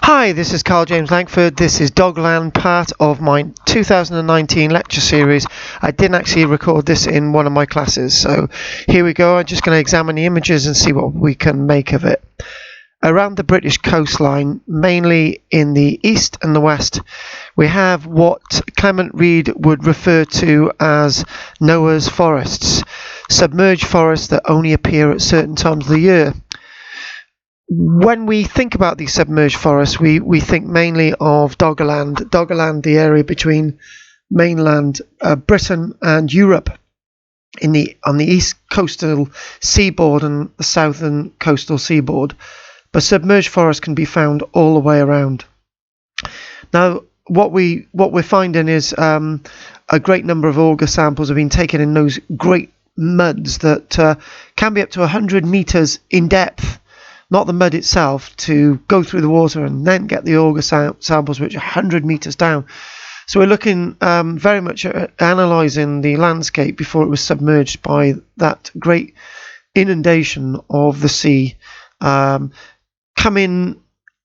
Hi, this is KARL-JAMES Langford. This is Doggerland, part of my 2019 lecture series. I didn't actually record this in one of my classes, so here we go. I'm just going to examine the images and see what we can make of it. Around the British coastline, mainly in the east and the west, we have what Clement Reid would refer to as Noah's forests, submerged forests that only appear at certain times of the year. When we think about these submerged forests, we think mainly of Doggerland. Doggerland, the area between mainland Britain and Europe, on the east coastal seaboard and the southern coastal seaboard. But submerged forests can be found all the way around. Now, what we're finding is a great number of auger samples have been taken in those great muds that can be up to 100 meters in depth. Not the mud itself, to go through the water and then get the auger samples which are 100 meters down. So we're looking very much at analysing the landscape before it was submerged by that great inundation of the sea, coming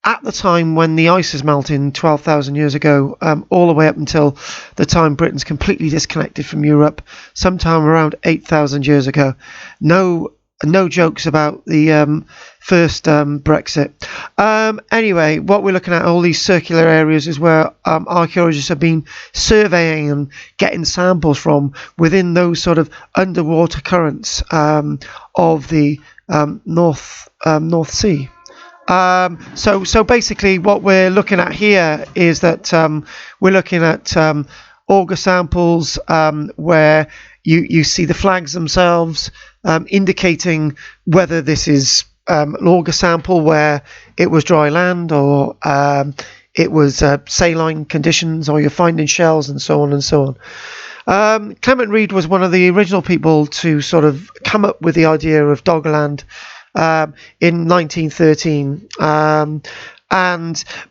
at the time when the ice is melting 12,000 years ago, all the way up until the time Britain's completely disconnected from Europe, sometime around 8,000 years ago. No jokes about the first Brexit. Anyway, what we're looking at, all these circular areas, is where archaeologists have been surveying and getting samples from within those sort of underwater currents of the North Sea. So basically what we're looking at here is that we're looking at auger samples where you see the flags themselves indicating whether this is an auger sample where it was dry land or it was saline conditions, or you're finding shells and so on and so on. Clement Reid was one of the original people to sort of come up with the idea of Doggerland in 1913,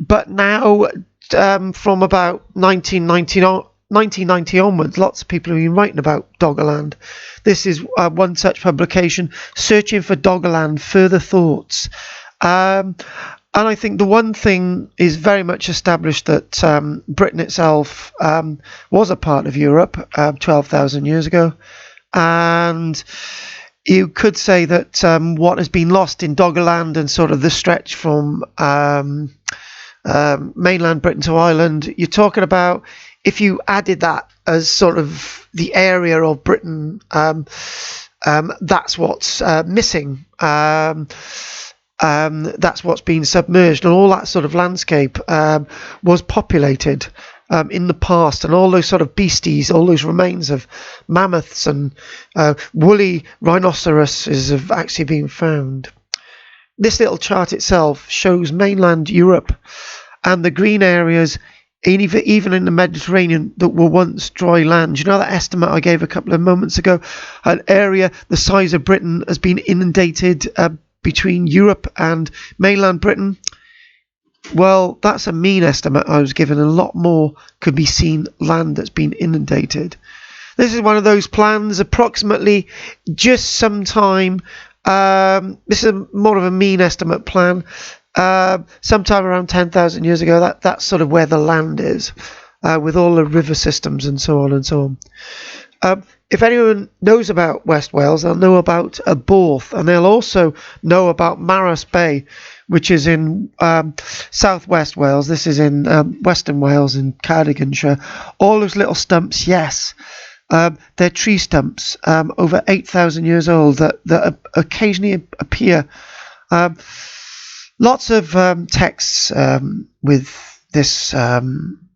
but now from about 1990 onwards, lots of people have been writing about Doggerland. This is one such publication, Searching for Doggerland, Further Thoughts. And I think the one thing is very much established, that Britain itself was a part of Europe 12,000 years ago. And you could say that what has been lost in Doggerland and sort of the stretch from mainland Britain to Ireland, you're talking about, if you added that as sort of the area of Britain, that's what's missing. That's what's been submerged, and all that sort of landscape was populated in the past, and all those sort of beasties, all those remains of mammoths and woolly rhinoceroses have actually been found. This little chart itself shows mainland Europe and the green areas, even in the Mediterranean, that were once dry land. You know that estimate I gave a couple of moments ago? An area the size of Britain has been inundated between Europe and mainland Britain. Well, that's a mean estimate I was given. A lot more could be seen land that's been inundated. This is one of those plans, approximately just sometime. This is more of a mean estimate plan. Sometime around 10,000 years ago, that's sort of where the land is, with all the river systems and so on and so on. If anyone knows about West Wales, they'll know about Borth, and they'll also know about Maras Bay, which is in southwest Wales. This is in western Wales, in Cardiganshire. All those little stumps, yes, they're tree stumps over 8,000 years old that occasionally appear. Lots of texts with this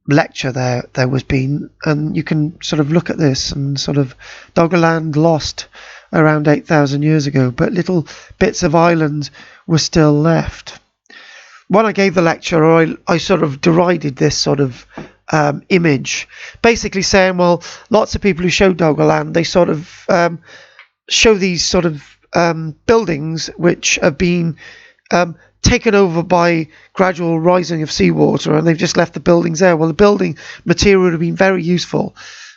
lecture there was been, and you can sort of look at this and sort of Doggerland lost around 8,000 years ago, but little bits of islands were still left. When I gave the lecture, I sort of derided this sort of image, basically saying, well, lots of people who show Doggerland, they sort of show these sort of buildings which have been taken over by gradual rising of seawater, and they've just left the buildings there. Well, the building material would have been very useful,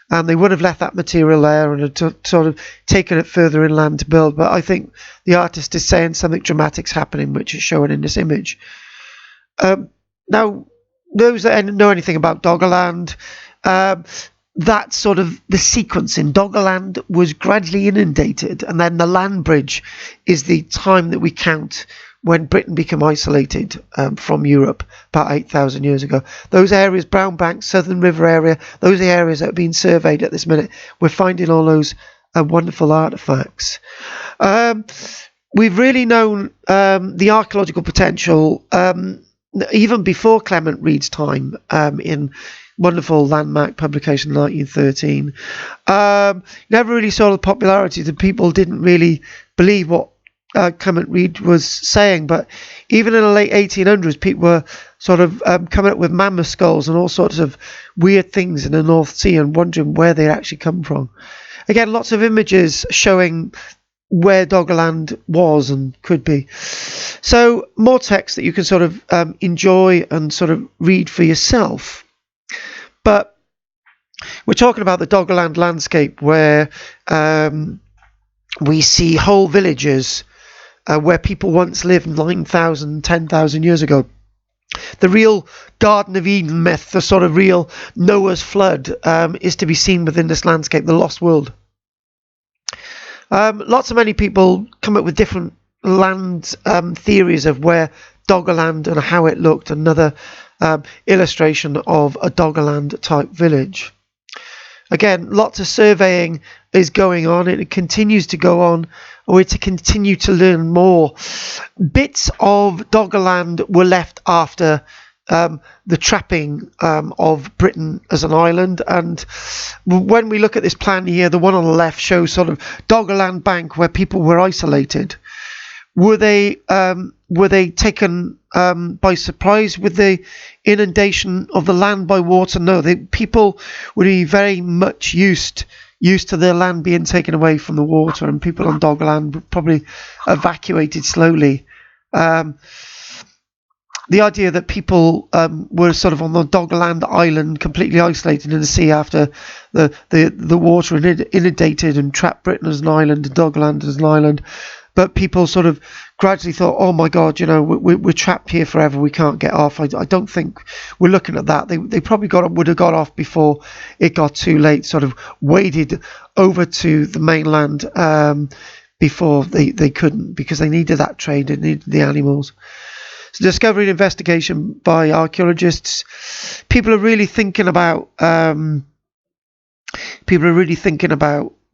and they would have left that material there and had sort of taken it further inland to build. But I think the artist is saying something dramatic's happening, which is shown in this image. Now, those that know anything about Doggerland, that sort of the sequence in Doggerland was gradually inundated, and then the land bridge is the time that we count when Britain became isolated from Europe about 8,000 years ago. Those areas, Brown Bank, Southern River area, those are the areas that are being surveyed at this minute. We're finding all those wonderful artefacts. We've really known the archaeological potential even before Clement Reid's time in wonderful landmark publication in 1913. Never really saw the popularity. The people didn't really believe what Clement Reid was saying, but even in the late 1800s, people were sort of coming up with mammoth skulls and all sorts of weird things in the North Sea and wondering where they actually come from. Again, lots of images showing where Doggerland was and could be. So more text that you can sort of enjoy and sort of read for yourself. But we're talking about the Doggerland landscape where we see whole villages where people once lived 9,000, 10,000 years ago. The real Garden of Eden myth, the sort of real Noah's flood, is to be seen within this landscape, the lost world. Lots of many people come up with different land theories of where Doggerland and how it looked. Another illustration of a Doggerland type village. Again, lots of surveying is going on. It continues to go on. We're to continue to learn more. Bits of Doggerland were left after the trapping of Britain as an island, and when we look at this plan here, the one on the left shows sort of Doggerland Bank where people were isolated. Were they taken by surprise with the inundation of the land by water? No, people would be very much used to their land being taken away from the water, and people on Doggerland probably evacuated slowly. The idea that people were sort of on the Doggerland island, completely isolated in the sea after the water inundated and trapped Britain as an island and Doggerland as an island, but people sort of gradually thought, oh my God, we're trapped here forever, we can't get off. I don't think we're looking at that. They probably would have got off before it got too late, sort of waded over to the mainland before they couldn't, because they needed that trade, they needed the animals. So discovery and investigation by archaeologists. People are really thinking about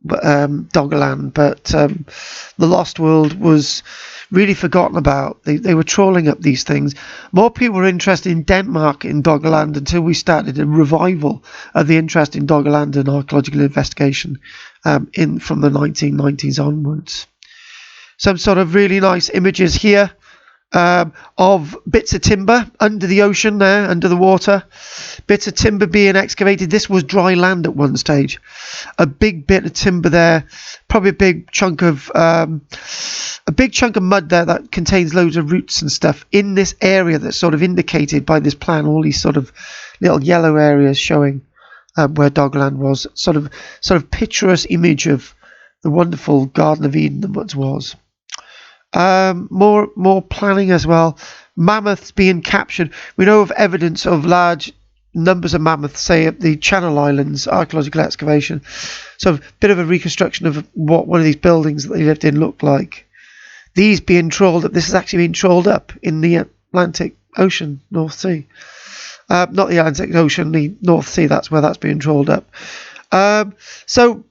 Doggerland, but the Lost World was really forgotten about. They were trawling up these things. More people were interested in Denmark in Doggerland until we started a revival of the interest in Doggerland and archaeological investigation from the 1990s onwards. Some sort of really nice images here. Of bits of timber under the ocean there, under the water. Bits of timber being excavated. This was dry land at one stage. A big bit of timber there. Probably a big chunk of mud there that contains loads of roots and stuff in this area that's sort of indicated by this plan. All these sort of little yellow areas showing where Doggerland was. Sort of picturesque image of the wonderful Garden of Eden that once was. More planning as well. Mammoths being captured. We know of evidence of large numbers of mammoths, say at the Channel Islands, archaeological excavation. So a bit of a reconstruction of what one of these buildings that they lived in looked like. These being trawled up. This is actually being trawled up in the Atlantic Ocean, North Sea. Not the Atlantic Ocean, the North Sea. That's where that's being trawled up. So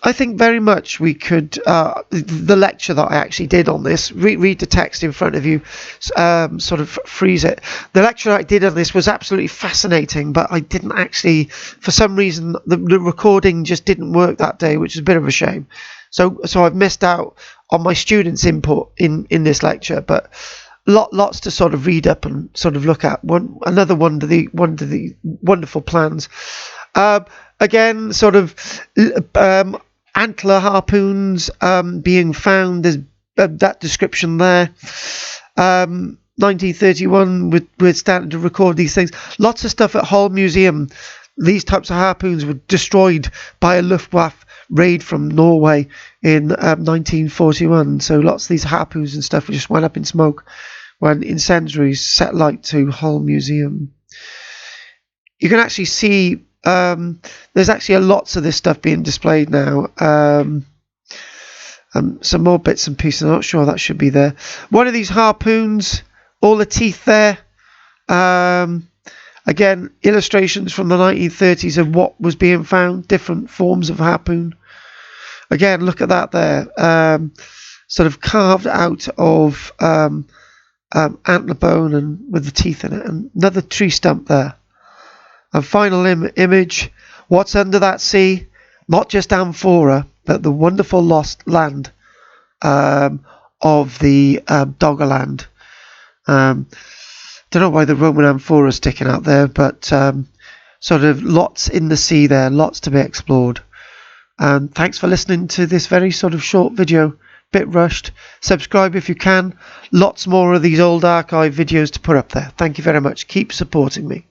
I think very much we could, the lecture that I actually did on this, read the text in front of you, sort of freeze it. The lecture I did on this was absolutely fascinating, but I didn't actually, for some reason, the recording just didn't work that day, which is a bit of a shame. So I've missed out on my students' input in this lecture, but lots to sort of read up and sort of look at. Another one of the wonderful plans. Again, sort of antler harpoons being found. There's that description there. 1931, we're starting to record these things. Lots of stuff at Hull Museum. These types of harpoons were destroyed by a Luftwaffe raid from Norway in 1941. So lots of these harpoons and stuff just went up in smoke when incendiaries set light to Hull Museum. You can actually see there's actually lots of this stuff being displayed now. Some more bits and pieces. I'm not sure that should be there. One of these harpoons, all the teeth there. Again, illustrations from the 1930s of what was being found, different forms of harpoon. Again, look at that there. Sort of carved out of antler bone and with the teeth in it. And another tree stump there. And final image. What's under that sea? Not just amphora, but the wonderful lost land of the Doggerland. Don't know why the Roman amphora is sticking out there, but sort of lots in the sea there, lots to be explored. And thanks for listening to this very sort of short video, bit rushed. Subscribe if you can. Lots more of these old archive videos to put up there. Thank you very much. Keep supporting me.